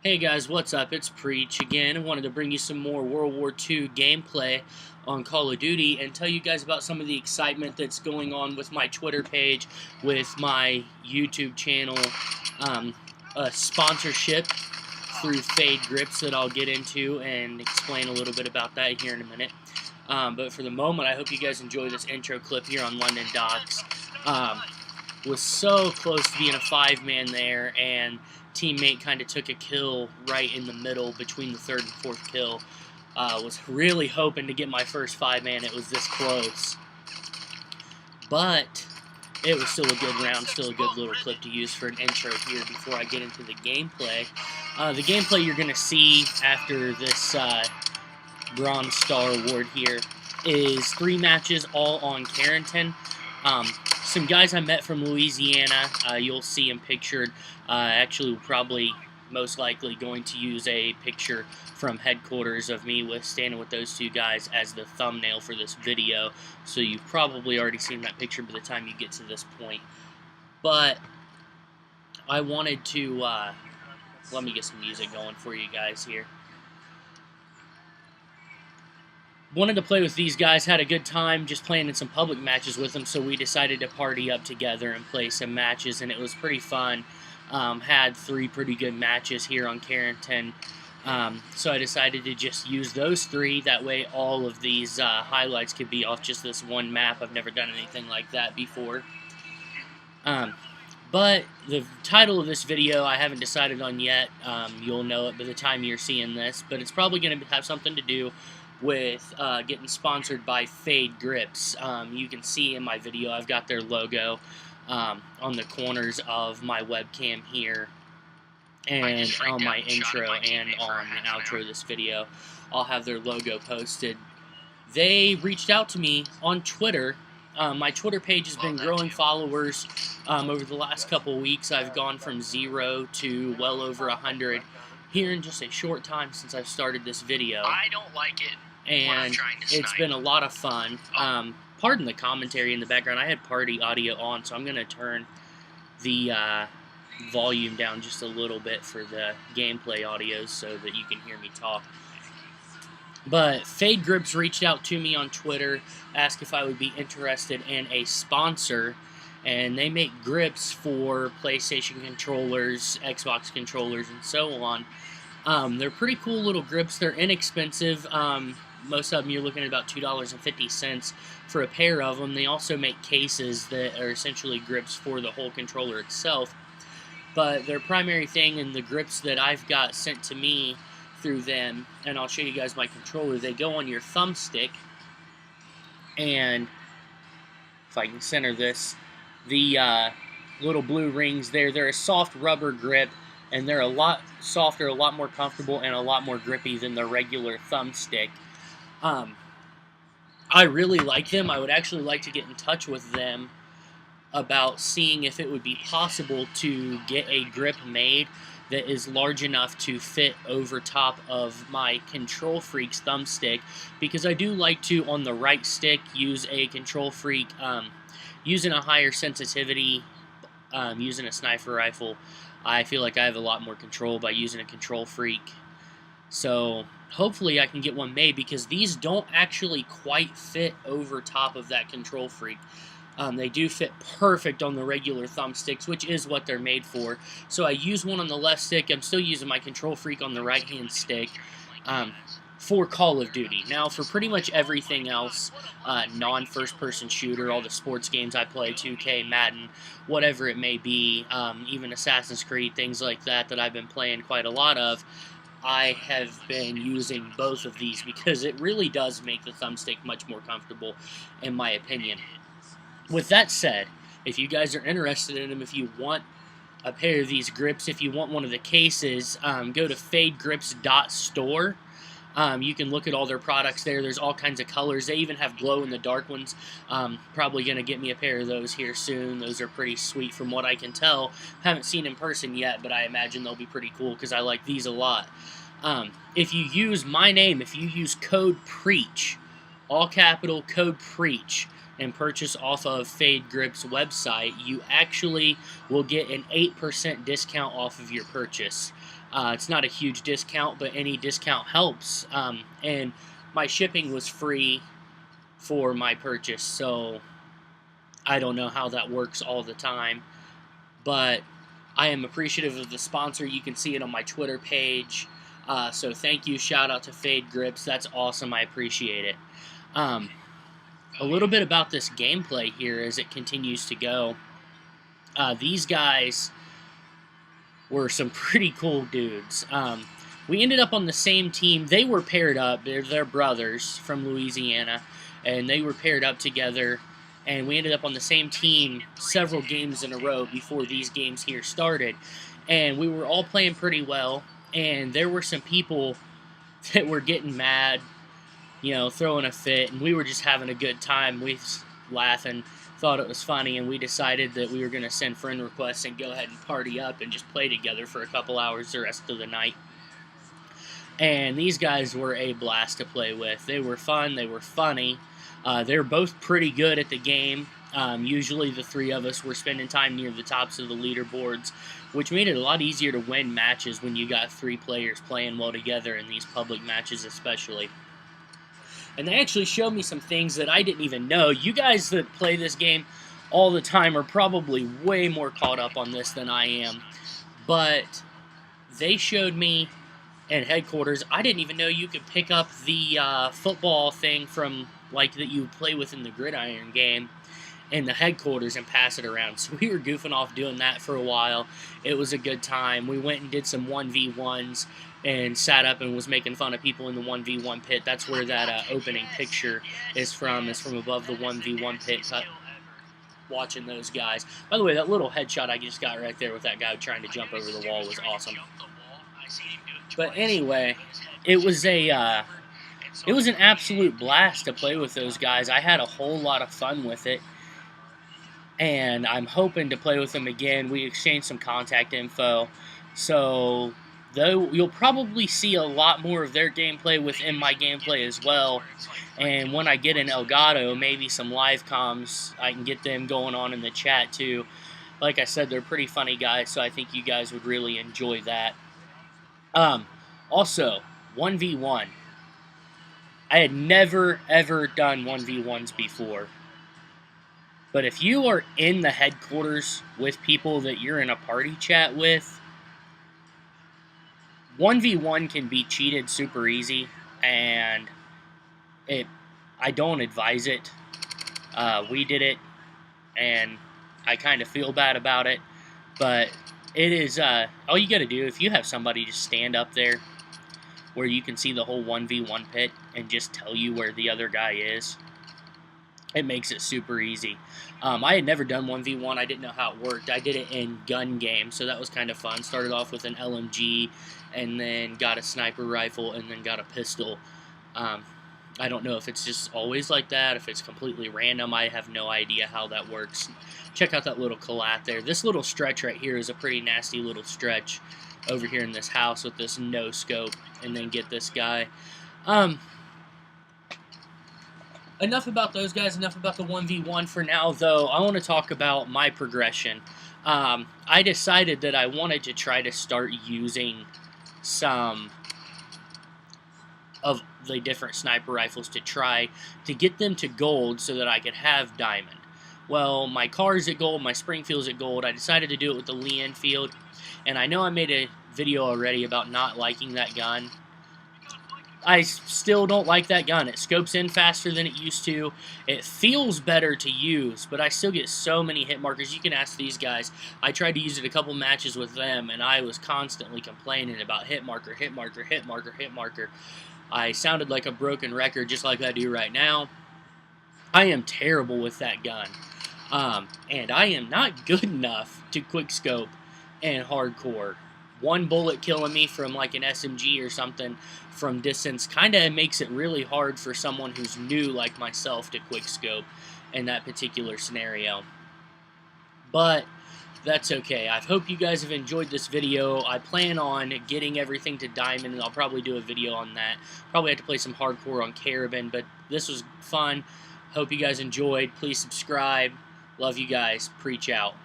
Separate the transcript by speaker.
Speaker 1: Hey guys, what's up? It's Preach again. I wanted to bring you some more World War II gameplay on Call of Duty and tell you guys about some of the excitement that's going on with my Twitter page, with my YouTube channel, a sponsorship through Fade Grips that I'll get into and explain a little bit about that here in a minute. But for the moment, I hope you guys enjoy this intro clip here on London Docks. Was so close to being a 5-man there, and teammate kind of took a kill right in the middle between the third and fourth kill. Was really hoping to get my first 5-man. It was this close. But it was still a good round, still a good little clip to use for an intro here before I get into the gameplay. The gameplay you're going to see after this Bronze Star Award here is 3 matches all on Carrington. Some guys I met from Louisiana, you'll see them pictured. Actually, we're probably most likely going to use a picture from headquarters of me standing with those 2 guys as the thumbnail for this video. So you've probably already seen that picture by the time you get to this point. But I wanted to, let me get some music going for you guys here. Wanted to play with these guys, had a good time just playing in some public matches with them, so we decided to party up together and play some matches, and it was pretty fun. Had 3 pretty good matches here on Carrington, so I decided to just use those 3. That way all of these highlights could be off just this one map. I've never done anything like that before. But the title of this video I haven't decided on yet. You'll know it by the time you're seeing this, but it's probably going to have something to do with getting sponsored by Fade Grips. You can see in my video I've got their logo on the corners of my webcam here, and on my intro and on the outro of this video I'll have their logo posted. They reached out to me on Twitter. My Twitter page has been growing followers over the last couple weeks. I've gone from 0 to well over 100 here in just a short time since I've started this video.
Speaker 2: I don't like it.
Speaker 1: And it's been a lot of fun. Pardon the commentary in the background. I had party audio on, so I'm going to turn the volume down just a little bit for the gameplay audios so that you can hear me talk. But Fade Grips reached out to me on Twitter, asked if I would be interested in a sponsor, and they make grips for PlayStation controllers, Xbox controllers, and so on. They're pretty cool little grips. They're inexpensive. Most of them you're looking at about $2.50 for a pair of them. They also make cases that are essentially grips for the whole controller itself. But their primary thing, and the grips that I've got sent to me through them, and I'll show you guys my controller, they go on your thumbstick, and if I can center this, the little blue rings there, they're a soft rubber grip, and they're a lot softer, a lot more comfortable, and a lot more grippy than the regular thumbstick. I really like them. I would actually like to get in touch with them about seeing if it would be possible to get a grip made that is large enough to fit over top of my Control Freak's thumbstick, because I do like to, on the right stick, use a Control Freak, using a higher sensitivity, using a sniper rifle. I feel like I have a lot more control by using a Control Freak. So hopefully I can get one made, because these don't actually quite fit over top of that Control Freak. They do fit perfect on the regular thumbsticks, which is what they're made for. So I use one on the left stick. I'm still using my Control Freak on the right-hand stick for Call of Duty. Now, for pretty much everything else, non-first-person shooter, all the sports games I play, 2K, Madden, whatever it may be, even Assassin's Creed, things like that I've been playing quite a lot of, I have been using both of these because it really does make the thumbstick much more comfortable, in my opinion. With that said, if you guys are interested in them, if you want a pair of these grips, if you want one of the cases, go to fadegrips.store. You can look at all their products there. There's all kinds of colors. They even have glow-in-the-dark ones. Probably going to get me a pair of those here soon. Those are pretty sweet from what I can tell. Haven't seen in person yet, but I imagine they'll be pretty cool because I like these a lot. If you use my name, if you use code PREACH, all capital code PREACH, and purchase off of Fade Grips website, you actually will get an 8% discount off of your purchase. It's not a huge discount, but any discount helps. And my shipping was free for my purchase, so I don't know how that works all the time. But I am appreciative of the sponsor. You can see it on my Twitter page. So thank you. Shout out to Fade Grips. That's awesome. I appreciate it. A little bit about this gameplay here as it continues to go. These guys were some pretty cool dudes. We ended up on the same team. They were paired up. They're brothers from Louisiana, and they were paired up together, and we ended up on the same team several games in a row before these games here started. And we were all playing pretty well, and there were some people that were getting mad, you know, throwing a fit, and we were just having a good time. We was laughing, thought it was funny, and we decided that we were going to send friend requests and go ahead and party up and just play together for a couple hours the rest of the night. And these guys were a blast to play with. They were fun, they were funny. They were both pretty good at the game. Usually the three of us were spending time near the tops of the leaderboards, which made it a lot easier to win matches when you got three players playing well together in these public matches especially. And they actually showed me some things that I didn't even know. You guys that play this game all the time are probably way more caught up on this than I am. But they showed me at headquarters, I didn't even know you could pick up the football thing from, like, that you play with in the Gridiron game in the headquarters and pass it around. So we were goofing off doing that for a while. It was a good time. We went and did some 1v1s and sat up and was making fun of people in the 1v1 pit. That's where that opening picture is from. It's from above the 1v1 pit, watching those guys. By the way, that little headshot I just got right there with that guy trying to jump over the wall was awesome. But anyway, it was an absolute blast to play with those guys. I had a whole lot of fun with it, and I'm hoping to play with them again. We exchanged some contact info, so you'll probably see a lot more of their gameplay within my gameplay as well. And when I get in Elgato, maybe some live comms, I can get them going on in the chat too. Like I said, they're pretty funny guys, so I think you guys would really enjoy that. Also, 1v1. I had never, ever done 1v1s before. But if you are in the headquarters with people that you're in a party chat with, 1v1 can be cheated super easy, and I don't advise it. We did it, and I kind of feel bad about it, but it is, all you gotta do, if you have somebody just stand up there where you can see the whole 1v1 pit and just tell you where the other guy is, it makes it super easy. I had never done 1v1. I didn't know how it worked. I did it in gun game, so that was kind of fun. Started off with an LMG, and then got a sniper rifle, and then got a pistol. I don't know if it's just always like that, if it's completely random. I have no idea how that works. Check out that little collat there. This little stretch right here is a pretty nasty little stretch over here in this house with this no scope, and then get this guy. Enough about those guys, enough about the 1v1 for now, though. I want to talk about my progression. I decided that I wanted to try to start using some of the different sniper rifles to try to get them to gold so that I could have diamond. Well, my car's at gold, my Springfield's at gold. I decided to do it with the Lee Enfield, and I know I made a video already about not liking that gun. I still don't like that gun. It scopes in faster than it used to. It feels better to use, but I still get so many hit markers. You can ask these guys. I tried to use it a couple matches with them, and I was constantly complaining about hit marker, hit marker, hit marker, hit marker. I sounded like a broken record just like I do right now. I am terrible with that gun. And I am not good enough to quickscope and hardcore. One bullet killing me from like an SMG or something from distance kind of makes it really hard for someone who's new like myself to quickscope in that particular scenario. But that's okay. I hope you guys have enjoyed this video. I plan on getting everything to diamond, and I'll probably do a video on that. Probably have to play some hardcore on Carabin, but this was fun. Hope you guys enjoyed. Please subscribe. Love you guys. Preach out.